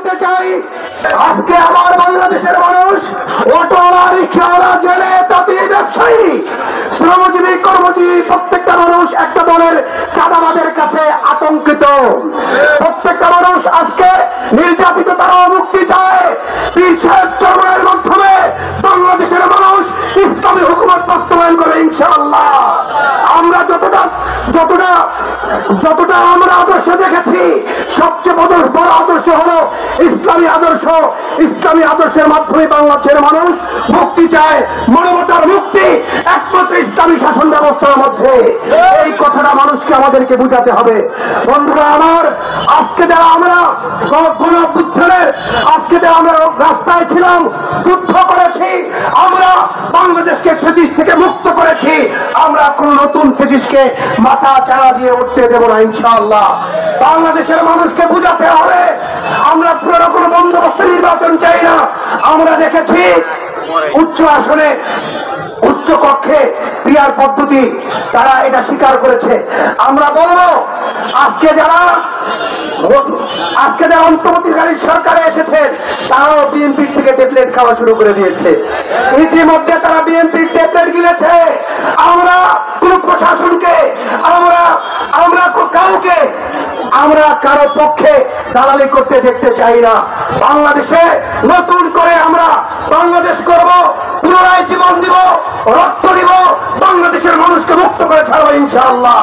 বলতে চাই, আজকে আমার বাংলাদেশের মানুষ অটোওয়ালা, রিক্সাওয়ালা, জেলে, তাঁতি, ব্যবসায়ী, শ্রমজীবী, কর্মজীবী প্রত্যেকটা মানুষ একটা দলের চাঁদাবাদের কাছে আতঙ্কিত। প্রত্যেকটা মানুষ আজকে নির্যাতিত, তারাও মুক্তি চায়। পীর সাহেব চরমনের মাধ্যমে বাংলাদেশের মানুষ ইসলামী হুকুমত বাস্তবায়ন করে ইনশাআল্লাহ। আমরা যতটা আমরা আদর্শ দেখেছি, সবচেয়ে বড় আদর্শ হলো ইসলামী আদর্শ। ইসলামী আদর্শের মাধ্যমে বাংলাদেশের মানুষ মুক্তি চায়। মানবতার মুক্তি একমাত্র ইসলামী শাসন ব্যবস্থার মধ্যে। এই কথাটা মানুষকে আমাদেরকে বুঝাতে হবে। বন্ধুরা আমার, আজকে যারা আমরা গণঅভ্যুত্থানের, আজকে যারা আমরা রাস্তায় ছিলাম, যুদ্ধ করেছি, আমরা বাংলাদেশকে ফ্যাসিস্ট থেকে মুক্ত করেছি, আমরা কোন নতুন ফ্যাসিস্টকে মাথা চাড়া দিয়ে উঠতে দেব না ইনশাআল্লাহ। বাংলাদেশের মানুষকে বুঝাতে হবে আমরা পুরো কোনো বন্দোবস্ত নির্বাচন চাই না। আমরা দেখেছি উচ্চ আসনে, উচ্চ কক্ষে পিয়ার পদ্ধতি, তারা এটা স্বীকার করেছে। আমরা বলবো আজকে যারা অন্তর্বর্তীকালীন সরকারে এসেছেন, তারাও বিএনপির থেকে ট্যাবলেট খাওয়া শুরু করে দিয়েছে। ইতিমধ্যে তারা বিএনপির ট্যাবলেট গিলেছে। আমরা কোন প্রশাসনকে, আমরা কারো পক্ষে দালালি করতে দেখতে চাই না। বাংলাদেশে নতুন করে আমরা বাংলাদেশ করব, পুনরায় জীবন দিব, রক্ত দিব, বাংলাদেশের মানুষকে মুক্ত করে ছাড়বো ইনশাআল্লাহ।